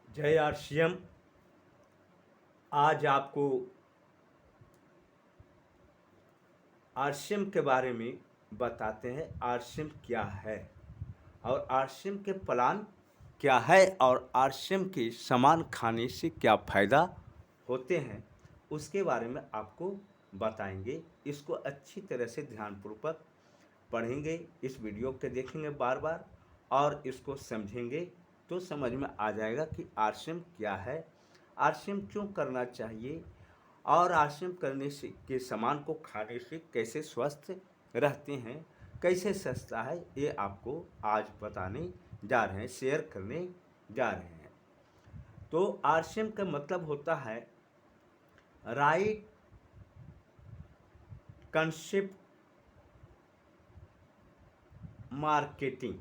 जय आरसीएम। आज आपको आरसीएम के बारे में बताते हैं। आरसीएम क्या है और आरसीएम के प्लान क्या है और आरसीएम के सामान खाने से क्या फ़ायदा होते हैं, उसके बारे में आपको बताएंगे। इसको अच्छी तरह से ध्यानपूर्वक पढ़ेंगे, इस वीडियो के देखेंगे बार बार और इसको समझेंगे तो समझ में आ जाएगा कि आरसीएम क्या है, आरसीएम क्यों करना चाहिए और आरसीएम करने से के सामान को खाने से कैसे स्वस्थ रहते हैं, कैसे सस्ता है, ये आपको आज बताने जा रहे हैं, शेयर करने जा रहे हैं। तो आरसीएम का मतलब होता है राइट कंसेप्ट मार्केटिंग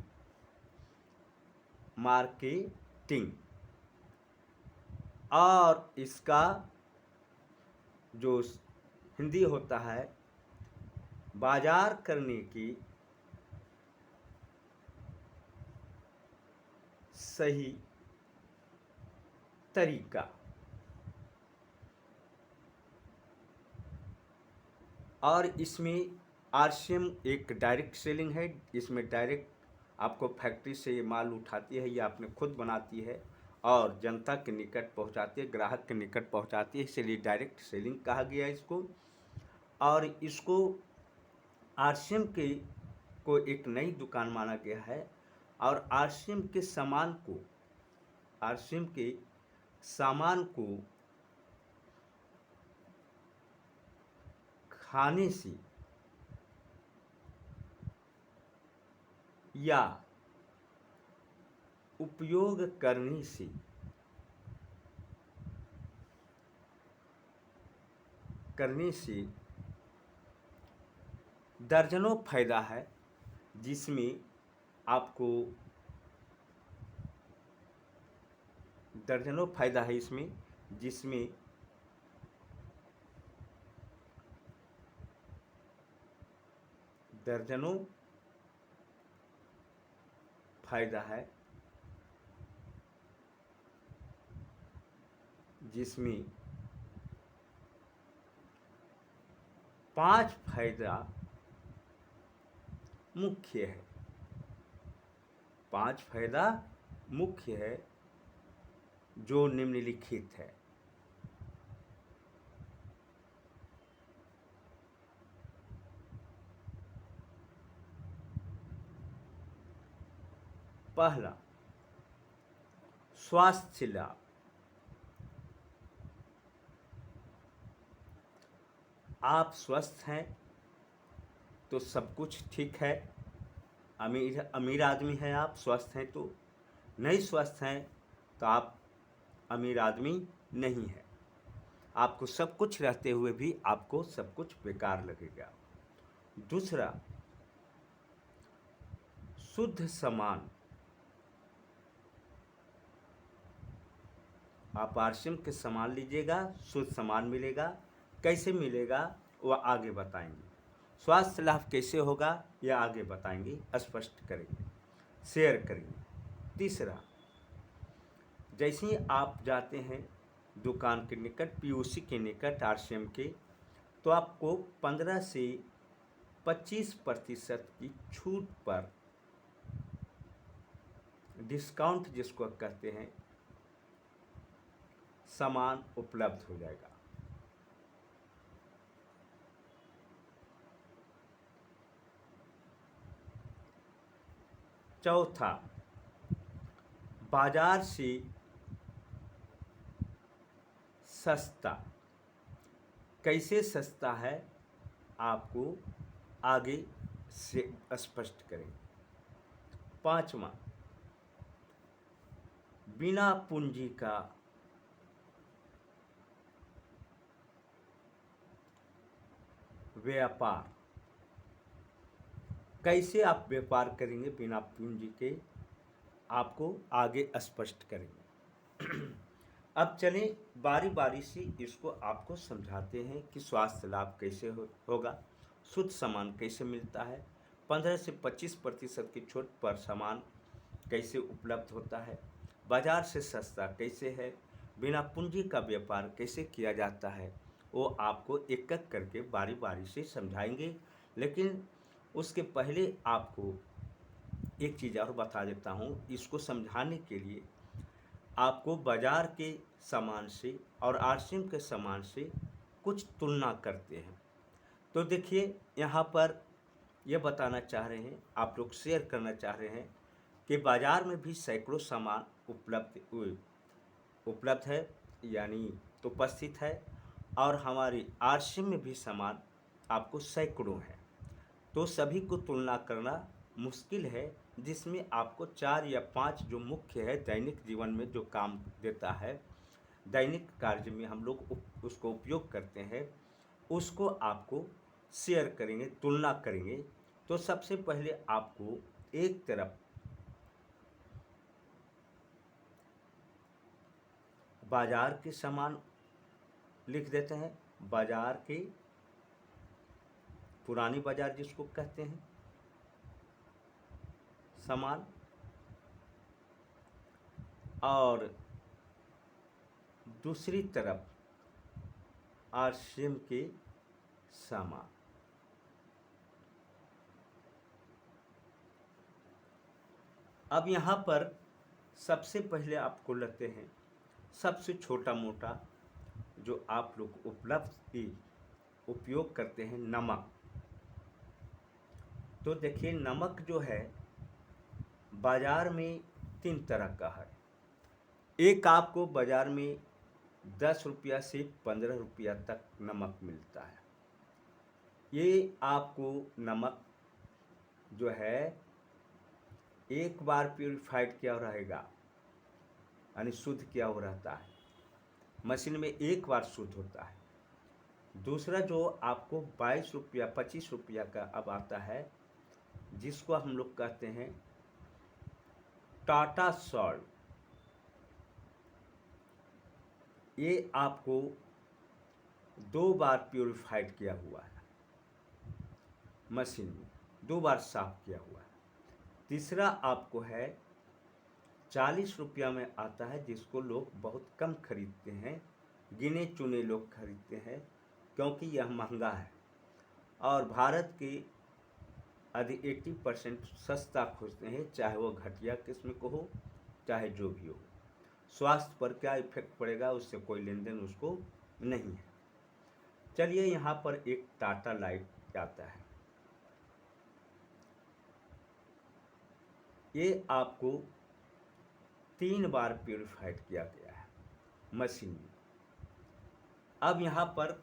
और इसका जो हिंदी होता है बाजार करने की सही तरीका। और इसमें आरसीएम एक डायरेक्ट सेलिंग है। इसमें डायरेक्ट आपको फैक्ट्री से ये माल उठाती है या आपने खुद बनाती है और जनता के निकट पहुंचाती है, ग्राहक के निकट पहुंचाती है, इसलिए डायरेक्ट सेलिंग कहा गया इसको। और इसको आरसीएम के को एक नई दुकान माना गया है और आरसीएम के सामान को खाने से या उपयोग करने से दर्जनों फायदा है, जिसमें आपको दर्जनों फायदा है इसमें, जिसमें दर्जनों फायदा है, जिसमें 5 फायदा मुख्य है। 5 फायदा मुख्य है जो निम्नलिखित है। पहला, स्वास्थ्य लाभ। आप स्वस्थ हैं तो सब कुछ ठीक है। अमीर आदमी हैं, आप स्वस्थ हैं तो। नहीं स्वस्थ हैं तो आप अमीर आदमी नहीं है। आपको सब कुछ रहते हुए भी आपको सब कुछ बेकार लगेगा। दूसरा, शुद्ध सामान। आप आरसीएम के सामान लीजिएगा, शुद्ध सामान मिलेगा। कैसे मिलेगा वह आगे बताएंगे। स्वास्थ्य लाभ कैसे होगा यह आगे बताएंगे, स्पष्ट करेंगे, शेयर करेंगे। तीसरा, जैसे ही आप जाते हैं दुकान के निकट, पीयूसी के निकट आरसीएम के, तो आपको 15 से 25% की छूट पर, डिस्काउंट जिसको कहते हैं, सामान उपलब्ध हो जाएगा। चौथा, बाजार से सस्ता। कैसे सस्ता है आपको आगे से स्पष्ट करेंगे। पांचवा, बिना पूंजी का व्यापार। कैसे आप व्यापार करेंगे बिना पूंजी के, आपको आगे स्पष्ट करेंगे। अब चलें बारी बारी से इसको आपको समझाते हैं कि स्वास्थ्य लाभ कैसे होगा, शुद्ध सामान कैसे मिलता है, 15 से 25% की छूट पर सामान कैसे उपलब्ध होता है, बाज़ार से सस्ता कैसे है, बिना पूंजी का व्यापार कैसे किया जाता है, वो आपको एक एक करके बारी बारी से समझाएंगे। लेकिन उसके पहले आपको एक चीज़ और बता देता हूँ, इसको समझाने के लिए आपको बाज़ार के सामान से और आरसीएम के सामान से कुछ तुलना करते हैं। तो देखिए, यहाँ पर ये बताना चाह रहे हैं, आप लोग शेयर करना चाह रहे हैं कि बाज़ार में भी सैकड़ों सामान उपलब्ध है, यानी उपस्थित है, और हमारी आरसीएम में भी सामान आपको सैकड़ों है। तो सभी को तुलना करना मुश्किल है, जिसमें आपको 4 या 5 जो मुख्य है दैनिक जीवन में जो काम देता है, दैनिक कार्य में हम लोग उसको उपयोग करते हैं, उसको आपको शेयर करेंगे, तुलना करेंगे। तो सबसे पहले आपको एक तरफ बाज़ार के सामान लिख देते हैं, बाज़ार के पुरानी बाज़ार जिसको कहते हैं सामान, और दूसरी तरफ आरसीएम के सामान। अब यहाँ पर सबसे पहले आपको लेते हैं सबसे छोटा मोटा जो आप लोग उपयोग करते हैं, नमक। तो देखिए, नमक जो है बाज़ार में 3 तरह का है। एक आपको बाज़ार में 10 रुपया से 15 रुपया तक नमक मिलता है। ये आपको नमक जो है एक बार प्यूरिफाइड किया रहेगा, यानी शुद्ध किया हो रहता है, मशीन में एक बार शुद्ध होता है। दूसरा जो आपको 22 रुपया 25 रुपया का अब आता है, जिसको हम लोग कहते हैं टाटा सॉल्ट। ये आपको 2 बार प्यूरिफाइड किया हुआ है, मशीन में 2 बार साफ किया हुआ है। तीसरा आपको है 40 रुपया में आता है, जिसको लोग बहुत कम खरीदते हैं, गिने चुने लोग खरीदते हैं, क्योंकि यह महंगा है और भारत के अधिक 80% सस्ता खोजते हैं, चाहे वो घटिया किस्म को हो, चाहे जो भी हो। स्वास्थ्य पर क्या इफेक्ट पड़ेगा उससे कोई लेन देन उसको नहीं है। चलिए, यहाँ पर एक टाटा लाइट आता है, ये आपको 3 बार प्यूरिफाइड किया गया है मशीन में। अब यहाँ पर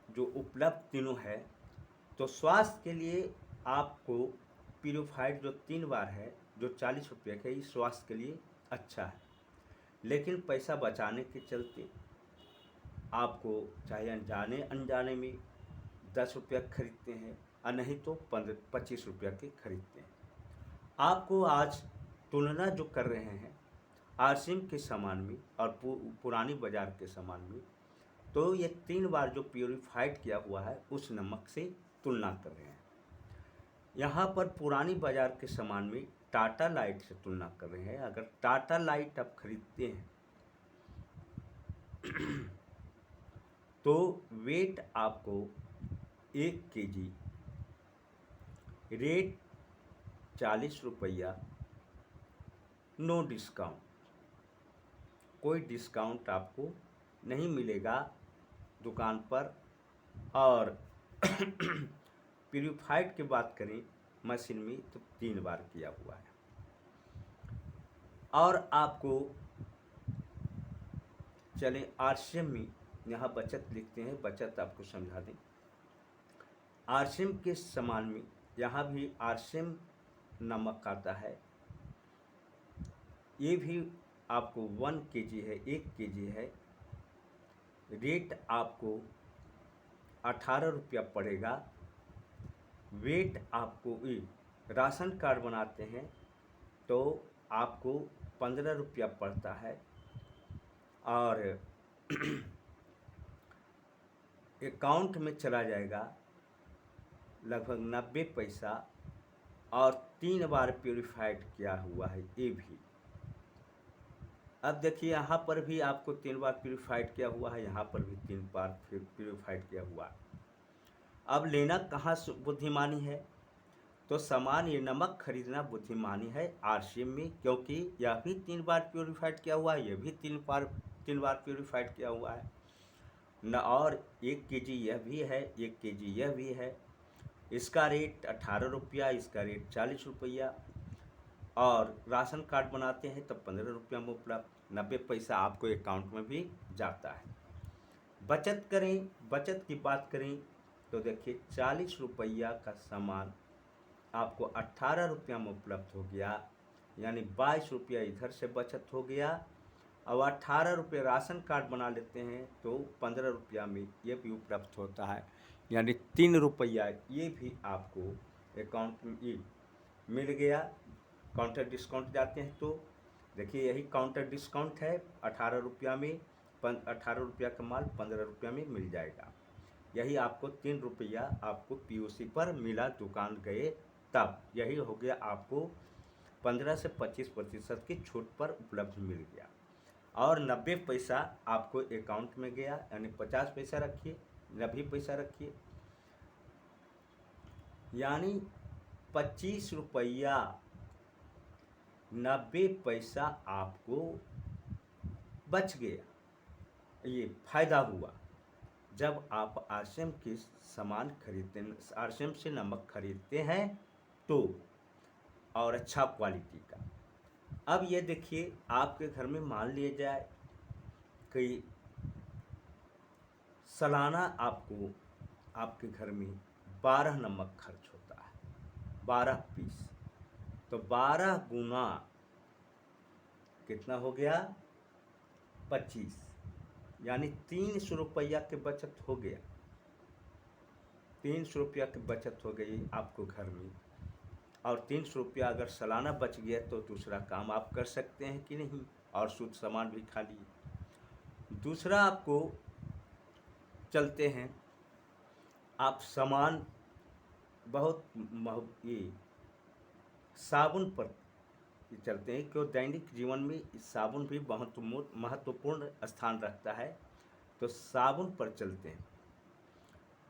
जो उपलब्ध तीनों है, तो स्वास्थ्य के लिए आपको प्यूरिफाइड जो 3 बार है, जो 40 रुपये का, ये स्वास्थ्य के लिए अच्छा है। लेकिन पैसा बचाने के चलते आपको चाहे अनजाने अनजाने में 10 रुपया खरीदते हैं, और नहीं तो 25 रुपया के खरीदते हैं। आपको आज तुलना जो कर रहे हैं आरसीएम के सामान में और पुरानी बाज़ार के सामान में, तो ये 3 बार जो प्यूरिफाइड किया हुआ है उस नमक से तुलना कर रहे हैं। यहाँ पर पुरानी बाज़ार के सामान में टाटा लाइट से तुलना कर रहे हैं। अगर टाटा लाइट आप खरीदते हैं तो वेट आपको 1 केजी रेट 40 रुपया, नो डिस्काउंट, कोई डिस्काउंट आपको नहीं मिलेगा दुकान पर। और प्यूरिफाइड की बात करें मशीन में, तो 3 बार किया हुआ है। और आपको चलें आरसीएम में, यहाँ बचत लिखते हैं, बचत आपको समझा दें। आरसीएम के सामान में यहाँ भी आरसीएम नमक आता है, ये भी आपको 1 केजी है, 1 केजी है, रेट आपको 18 रुपया पड़ेगा। वेट आपको राशन कार्ड बनाते हैं तो आपको 15 रुपया पड़ता है, और अकाउंट में चला जाएगा लगभग 90 पैसा और 3 बार प्योरीफाइड किया हुआ है ये भी। अब देखिए यहाँ पर भी आपको 3 बार प्योरीफाइड किया हुआ है, यहाँ पर भी 3 बार फिर प्योरीफाइड किया हुआ है। अब लेना कहाँ बुद्धिमानी है, तो सामान ये नमक खरीदना बुद्धिमानी है आरसीएम में, क्योंकि यह भी 3 बार प्योरीफाइड किया हुआ है, यह भी 3 बार प्योरीफाइड किया हुआ है न। और 1 केजी यह भी है, 1 केजी यह भी है। इसका रेट 18 रुपया, इसका रेट 40 रुपया। और राशन कार्ड बनाते हैं तब 15 रुपया में उपलब्ध, 90 पैसा आपको अकाउंट में भी जाता है। बचत करें, बचत की बात करें तो देखिए 40 रुपया का सामान आपको 18 रुपया में उपलब्ध हो गया, यानी 22 रुपया इधर से बचत हो गया। अब 18 रुपये राशन कार्ड बना लेते हैं तो 15 रुपया में ये भी उपलब्ध होता है, यानी 3 रुपया ये भी आपको अकाउंट में मिल गया। काउंटर डिस्काउंट जाते हैं तो देखिए यही काउंटर डिस्काउंट है, 18 रुपया में 18 रुपया का माल 15 रुपया में मिल जाएगा। यही आपको 3 रुपया आपको पीओसी पर मिला, दुकान गए तब, यही हो गया आपको 15 से 25% की छूट पर उपलब्ध मिल गया। और 90 पैसा आपको अकाउंट में गया, यानी 50 पैसा रखिए, 90 पैसा रखिए, यानी 25 रुपया 90 पैसा आपको बच गया। ये फायदा हुआ जब आप आरसीएम के सामान खरीदते, आरसीएम से नमक खरीदते हैं तो, और अच्छा क्वालिटी का। अब ये देखिए आपके घर में मान लिया जाए कि सालाना आपको आपके घर में 12 नमक खर्च होता है, 12 पीस, तो 12 गुना कितना हो गया 25, यानी 300 रुपया की बचत हो गया, 300 रुपया की बचत हो गई आपको घर में। और 300 रुपया अगर सालाना बच गया तो दूसरा काम आप कर सकते हैं कि नहीं, और शुद्ध सामान भी खा लिए। दूसरा आपको चलते हैं, आप सामान बहुत ये साबुन पर चलते हैं, क्यों दैनिक जीवन में साबुन भी बहुत महत्वपूर्ण स्थान रखता है, तो साबुन पर चलते हैं।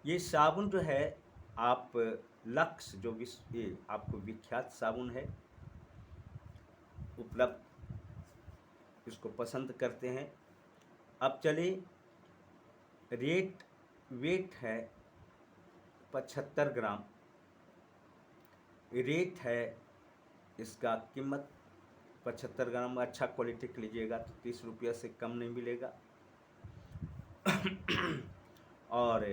ये साबुन जो है आप लक्स जो विश्व ये आपको विख्यात साबुन है उपलब्ध, इसको पसंद करते हैं। अब चलिए वेट है 75 ग्राम, रेट है इसका, कीमत 75 ग्राम अच्छा क्वालिटी का लीजिएगा तो 30 रुपया से कम नहीं मिलेगा। और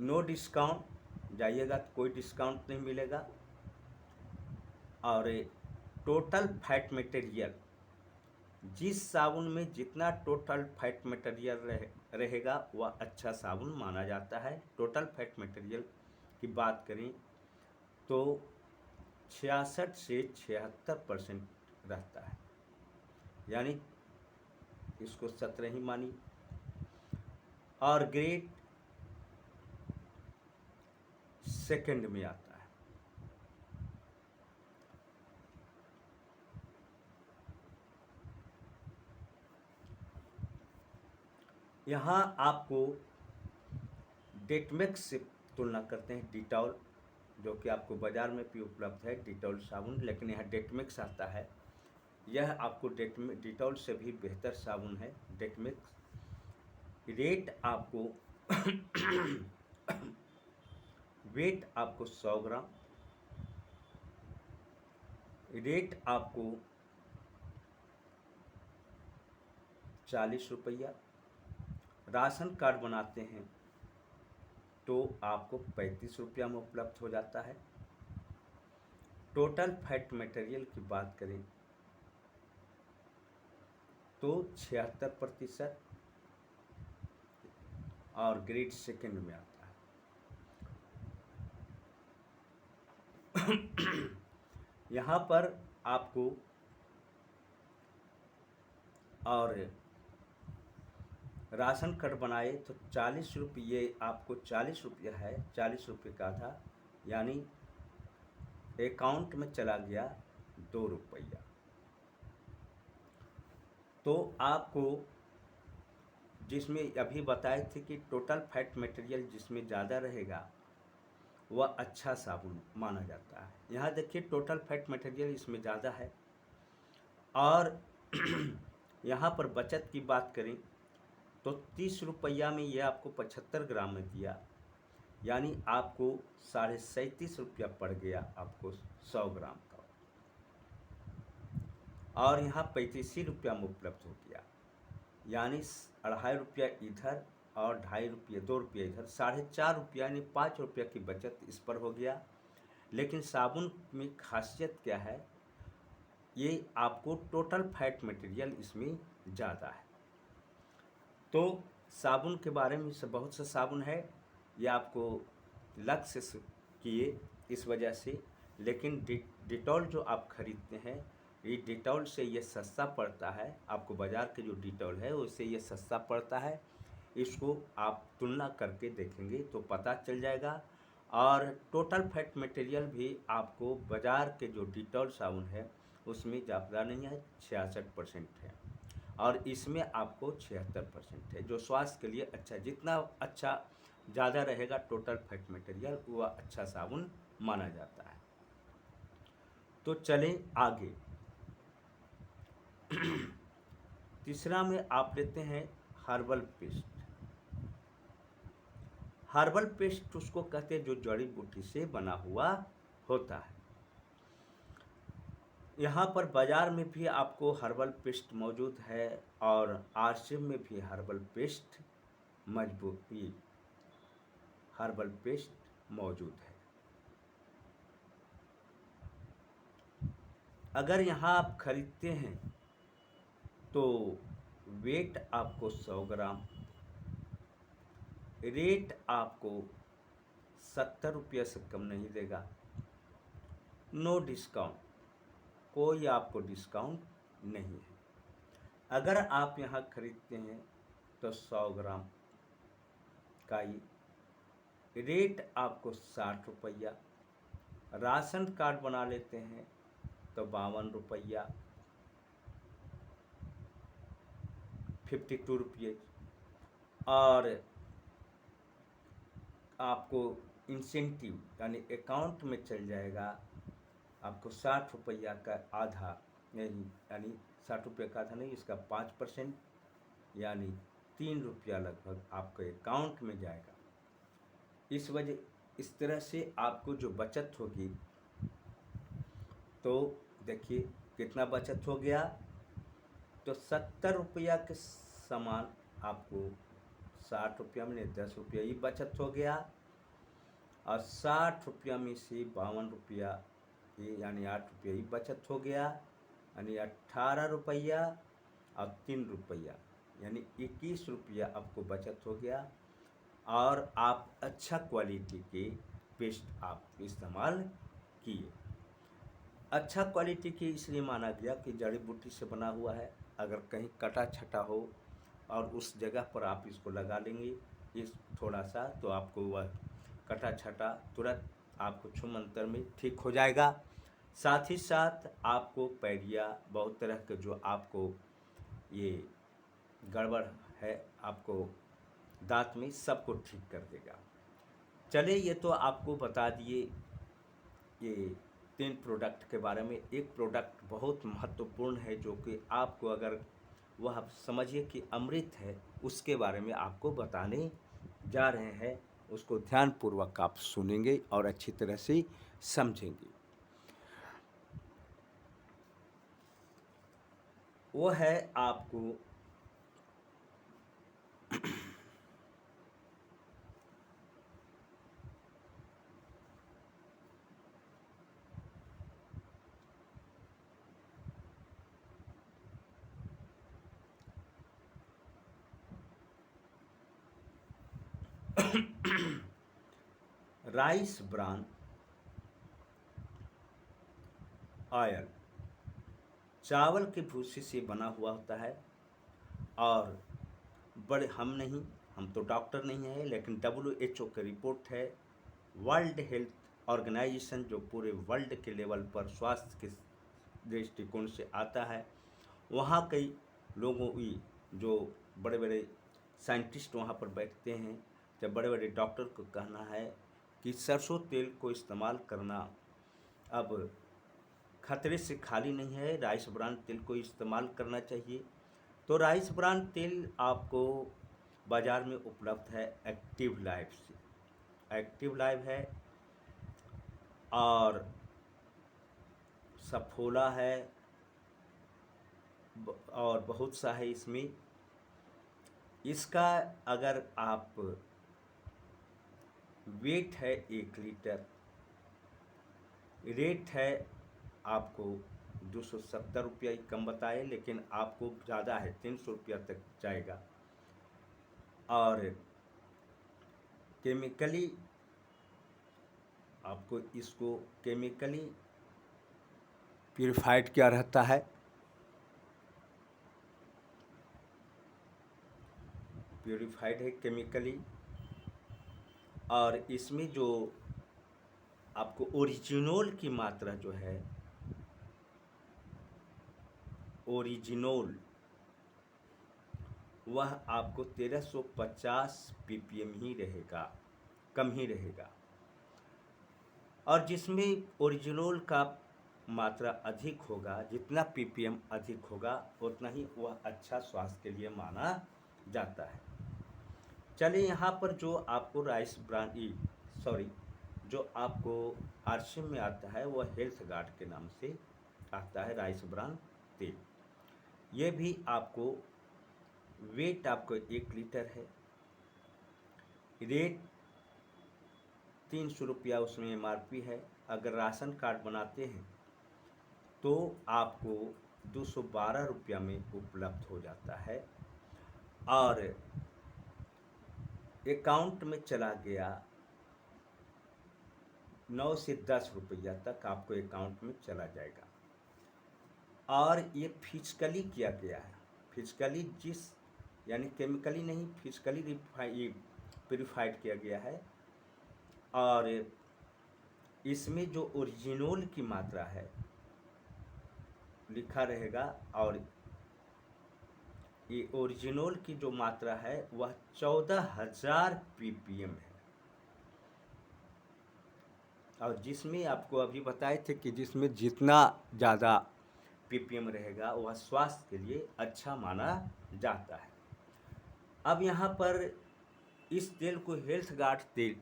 नो डिस्काउंट जाइएगा तो कोई डिस्काउंट नहीं मिलेगा। और टोटल फैट मटेरियल, जिस साबुन में जितना टोटल फैट मटेरियल रहेगा वह अच्छा साबुन माना जाता है। टोटल फैट मटेरियल की बात करें तो 66 से 76% रहता है, यानी इसको 17 ही मानी। और ग्रेड सेकंड में आता है। यहाँ आपको डेटमेक्स से तुलना करते हैं, डिटॉल जो कि आपको बाज़ार में भी उपलब्ध है डिटॉल साबुन, लेकिन यहाँ डेटमेक्स आता है। यह आपको डिटॉल से भी बेहतर साबुन है डेटमेक्स। रेट आपको वेट आपको 100 ग्राम, रेट आपको 40 रुपया। राशन कार्ड बनाते हैं तो आपको 35 रुपया में उपलब्ध हो जाता है। टोटल फैट मटेरियल की बात करें तो 76%, और ग्रेड सेकंड में आता है। यहाँ पर आपको और राशन कार्ड बनाए तो 40 रुपये, आपको 40 रुपया है, 40 रुपये का था यानी अकाउंट में चला गया 2 रुपया। तो आपको जिसमें अभी बताए थे कि टोटल फैट मटेरियल जिसमें ज़्यादा रहेगा वह अच्छा साबुन माना जाता है। यहाँ देखिए टोटल फैट मटेरियल इसमें ज़्यादा है। और यहाँ पर बचत की बात करें तो 30 रुपया में ये आपको 75 ग्राम में दिया, यानी आपको 37.5 रुपया पड़ गया आपको 100 ग्राम का। और यहाँ 35 रुपया में उपलब्ध हो गया, यानी 2.5 रुपया इधर और 2.5 रुपये 2 रुपये इधर, 4.5 रुपया यानी 5 रुपया की बचत इस पर हो गया। लेकिन साबुन में खासियत क्या है, ये आपको टोटल फैट मटेरियल इसमें ज़्यादा है। तो साबुन के बारे में से बहुत सा साबुन है, ये आपको लक्ष्य से किए इस वजह से। लेकिन डिटॉल जो आप खरीदते हैं, ये डिटॉल से ये सस्ता पड़ता है आपको। बाज़ार के जो डिटॉल है उससे ये सस्ता पड़ता है। इसको आप तुलना करके देखेंगे तो पता चल जाएगा। और टोटल फैट मटेरियल भी आपको बाज़ार के जो डिटॉल साबुन है उसमें ज़्यादा नहीं है, 66% है, और इसमें आपको 76% है, जो स्वास्थ्य के लिए अच्छा। जितना अच्छा ज़्यादा रहेगा टोटल फैट मटेरियल वह अच्छा साबुन माना जाता है। तो चलें आगे। तीसरा में आप लेते हैं हर्बल पेस्ट। हर्बल पेस्ट उसको कहते हैं जो जड़ी बूटी से बना हुआ होता है। यहाँ पर बाज़ार में भी आपको हर्बल पेस्ट मौजूद है और आरसीएम में भी हर्बल पेस्ट हर्बल पेस्ट मौजूद है। अगर यहाँ आप खरीदते हैं तो वेट आपको 100 ग्राम, रेट आपको 70 रुपये से कम नहीं देगा। नो डिस्काउंट, कोई आपको डिस्काउंट नहीं है। अगर आप यहाँ खरीदते हैं तो 100 ग्राम का ही रेट आपको 60 रुपया, राशन कार्ड बना लेते हैं तो 52 रुपया, 52 रुपये, और आपको इंसेंटिव यानी अकाउंट में चल जाएगा आपको 60 रुपया का आधा, नहीं यानी 60 रुपये का आधा नहीं, इसका 5% यानी 3 रुपया लगभग आपके अकाउंट में जाएगा। इस तरह से आपको जो बचत होगी, तो देखिए कितना बचत हो गया। तो 70 रुपया के समान आपको 60 रुपया में 10 रुपया ही बचत हो गया, और 60 रुपया में से 52 रुपया ये यानी 8 रुपया ही बचत हो गया, यानी 18 रुपया और 3 रुपया यानी 21 रुपया आपको बचत हो गया। और आप अच्छा क्वालिटी के पेस्ट आप इस्तेमाल किए। अच्छा क्वालिटी की इसलिए माना गया कि जड़ी बूटी से बना हुआ है। अगर कहीं कटा छटा हो और उस जगह पर आप इसको लगा लेंगे इस थोड़ा सा, तो आपको वह कटा छटा तुरंत आपको छूमंतर में ठीक हो जाएगा। साथ ही साथ आपको पैरिया बहुत तरह के जो आपको ये गड़बड़ है आपको दांत में, सबको ठीक कर देगा। चलिए ये तो आपको बता दिए ये 3 प्रोडक्ट के बारे में। एक प्रोडक्ट बहुत महत्वपूर्ण है जो कि आपको अगर वह आप समझिए कि अमृत है, उसके बारे में आपको बताने जा रहे हैं। उसको ध्यानपूर्वक आप सुनेंगे और अच्छी तरह से समझेंगे। वो है आपको राइस ब्रान ऑयल, चावल के भूसे से बना हुआ होता है। और बड़े हम तो डॉक्टर नहीं है, लेकिन WHO की रिपोर्ट है, वर्ल्ड हेल्थ ऑर्गेनाइजेशन जो पूरे वर्ल्ड के लेवल पर स्वास्थ्य के दृष्टिकोण से आता है, वहाँ कई लोगों की जो बड़े बड़े साइंटिस्ट वहाँ पर बैठते हैं, जब बड़े बड़े डॉक्टर को कहना है कि सरसों तेल को इस्तेमाल करना अब खतरे से खाली नहीं है, राइस ब्रान तेल को इस्तेमाल करना चाहिए। तो राइस ब्रान तेल आपको बाज़ार में उपलब्ध है एक्टिव लाइफ से। एक्टिव लाइफ है और सफोला है और बहुत सा है इसमें। इसका अगर आप वेट है 1 लीटर, रेट है आपको 270 रुपया ही कम बताए, लेकिन आपको ज़्यादा है 300 रुपया तक जाएगा। और केमिकली आपको इसको केमिकली प्यूरिफाइड किया रहता है, प्यूरिफाइड है केमिकली। और इसमें जो आपको ओरिजिनोल की मात्रा जो है, ओरिजिनोल, वह आपको 1350 ppm ही रहेगा, कम ही रहेगा। और जिसमें ओरिजिनोल का मात्रा अधिक होगा, जितना ppm अधिक होगा उतना ही वह अच्छा स्वास्थ्य के लिए माना जाता है। चलिए यहाँ पर जो आपको राइस ब्रान जो आपको आरसीएम में आता है वह हेल्थ गार्ड के नाम से आता है राइस ब्रान तेल। ये भी आपको वेट आपको 1 लीटर है, रेट 300 रुपया उसमें एमआरपी है। अगर राशन कार्ड बनाते हैं तो आपको 212 रुपया में उपलब्ध हो जाता है। और अकाउंट में चला गया 9 से 10 रुपया तक आपको अकाउंट में चला जाएगा। और ये फिजिकली किया गया है, फिजिकली यानी केमिकली नहीं, फिजिकली प्यूरिफाइड किया गया है। और इसमें जो ओरिजिनोल की मात्रा है लिखा रहेगा, और ये ओरिजिनोल की जो मात्रा है वह 14,000 ppm है। और जिसमें आपको अभी बताए थे कि जिसमें जितना ज़्यादा ppm रहेगा वह स्वास्थ्य के लिए अच्छा माना जाता है। अब यहाँ पर इस तेल को हेल्थ गार्ड तेल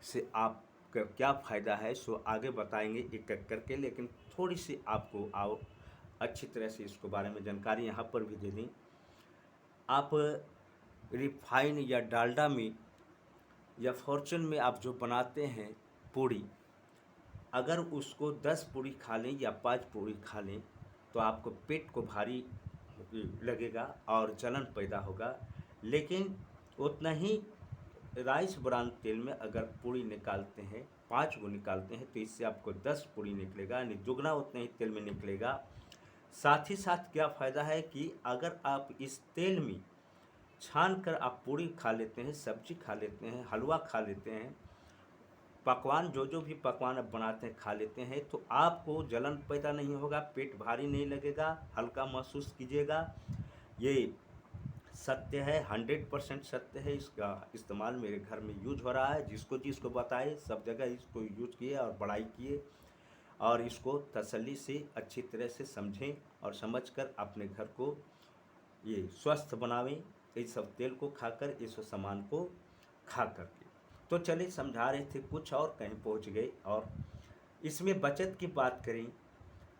से आपका क्या फ़ायदा है सो आगे बताएंगे एक एक करके, लेकिन थोड़ी सी आपको अच्छी तरह से इसको बारे में जानकारी यहाँ पर भी दे दें। आप रिफाइन या डालडा में या फॉर्चून में आप जो बनाते हैं पूड़ी, अगर उसको 10 पूड़ी खा लें या 5 पूड़ी खा लें तो आपको पेट को भारी लगेगा और जलन पैदा होगा। लेकिन उतना ही राइस ब्रान तेल में अगर पूड़ी निकालते हैं, 5 गो निकालते हैं, तो इससे आपको 10 पूड़ी निकलेगा, यानी दुगना उतना ही तेल में निकलेगा। साथ ही साथ क्या फ़ायदा है कि अगर आप इस तेल में छान कर आप पूड़ी खा लेते हैं, सब्जी खा लेते हैं, हलवा खा लेते हैं, पकवान जो भी पकवान आप बनाते हैं खा लेते हैं, तो आपको जलन पैदा नहीं होगा, पेट भारी नहीं लगेगा, हल्का महसूस कीजिएगा। ये सत्य है, 100% सत्य है। इसका इस्तेमाल मेरे घर में यूज हो रहा है। जिसको बताए सब जगह इसको यूज किए और बड़ाई किए, और इसको तसल्ली से अच्छी तरह से समझें और समझकर अपने घर को ये स्वस्थ बनावें, इस सब तेल को खाकर, इस सामान को खा करके। तो चलिए समझा रहे थे कुछ और कहीं पहुंच गए। और इसमें बचत की बात करें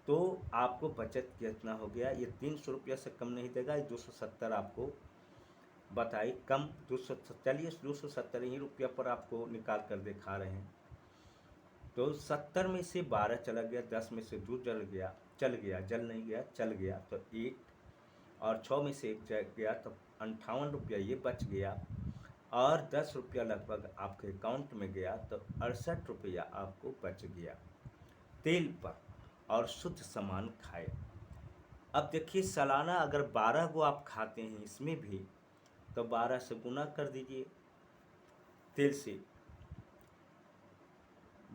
तो आपको बचत कितना हो गया, ये 300 रुपया से कम नहीं देगा, 270 आपको बताई कम, 270 ही रुपया पर आपको निकाल कर दिखा रहे हैं। तो 70 में से 12 चला गया, 10 में से 2 जल नहीं गया, चल गया, तो 8, और 6 में से 1 गया, तो 58 रुपया ये बच गया। और 10 रुपया लगभग आपके अकाउंट में गया, तो 68 रुपया आपको बच गया तेल पर, और शुद्ध सामान खाए। अब देखिए सालाना अगर 12 गो आप खाते हैं इसमें भी, तो 12 से गुना कर दीजिए तेल से,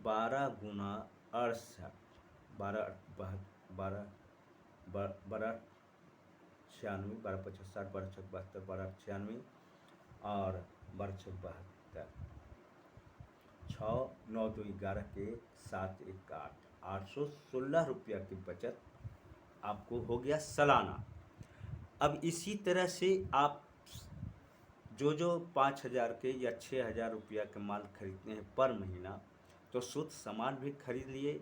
12 गुना 68, 12 12 12 96, 12 25 60, 12 6 72, 12 96 और 12 6 72, 6 9 2 11 के 7 1 8, 816 रुपया की बचत आपको हो गया सालाना। अब इसी तरह से आप जो 5,000 के या 6,000 रुपया के माल खरीदते हैं पर महीना, तो शुद्ध सामान भी खरीद लिए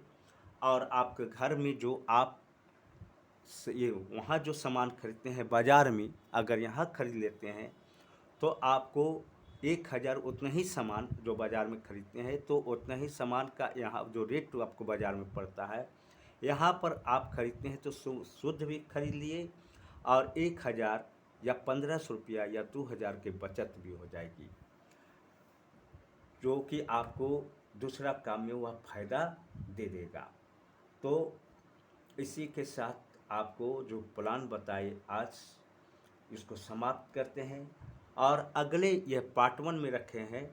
और आपके घर में जो आप ये वहाँ जो सामान खरीदते हैं बाज़ार में, अगर यहाँ खरीद लेते हैं तो आपको 1,000 उतना ही सामान जो बाज़ार में खरीदते हैं, तो उतना ही सामान का यहाँ जो रेट आपको बाज़ार में पड़ता है, यहाँ पर आप खरीदते हैं तो शुद्ध भी खरीद लिए और 1,000 या 1,500 रुपया या 2,000 की बचत भी हो जाएगी, जो कि आपको दूसरा काम में वह फ़ायदा दे देगा। तो इसी के साथ आपको जो प्लान बताए आज इसको समाप्त करते हैं और अगले यह पार्ट 1 में रखे हैं,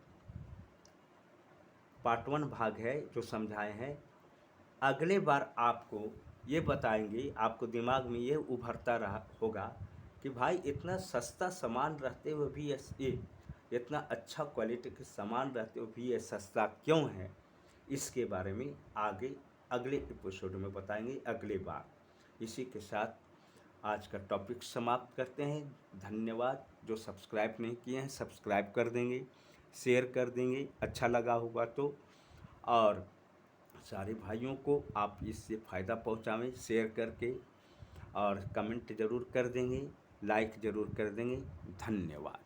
पार्ट 1 भाग है जो समझाए हैं। अगले बार आपको ये बताएंगे, आपको दिमाग में ये उभरता रहा होगा कि भाई इतना सस्ता सामान रहते हुए भी ये इतना अच्छा क्वालिटी के सामान रहते हुए भी ये सस्ता क्यों है, इसके बारे में आगे अगले एपिसोड में बताएंगे अगले बार। इसी के साथ आज का टॉपिक समाप्त करते हैं। धन्यवाद। जो सब्सक्राइब नहीं किए हैं सब्सक्राइब कर देंगे, शेयर कर देंगे अच्छा लगा होगा तो, और सारे भाइयों को आप इससे फ़ायदा पहुंचाएं शेयर करके, और कमेंट ज़रूर कर देंगे, लाइक ज़रूर कर देंगे। धन्यवाद।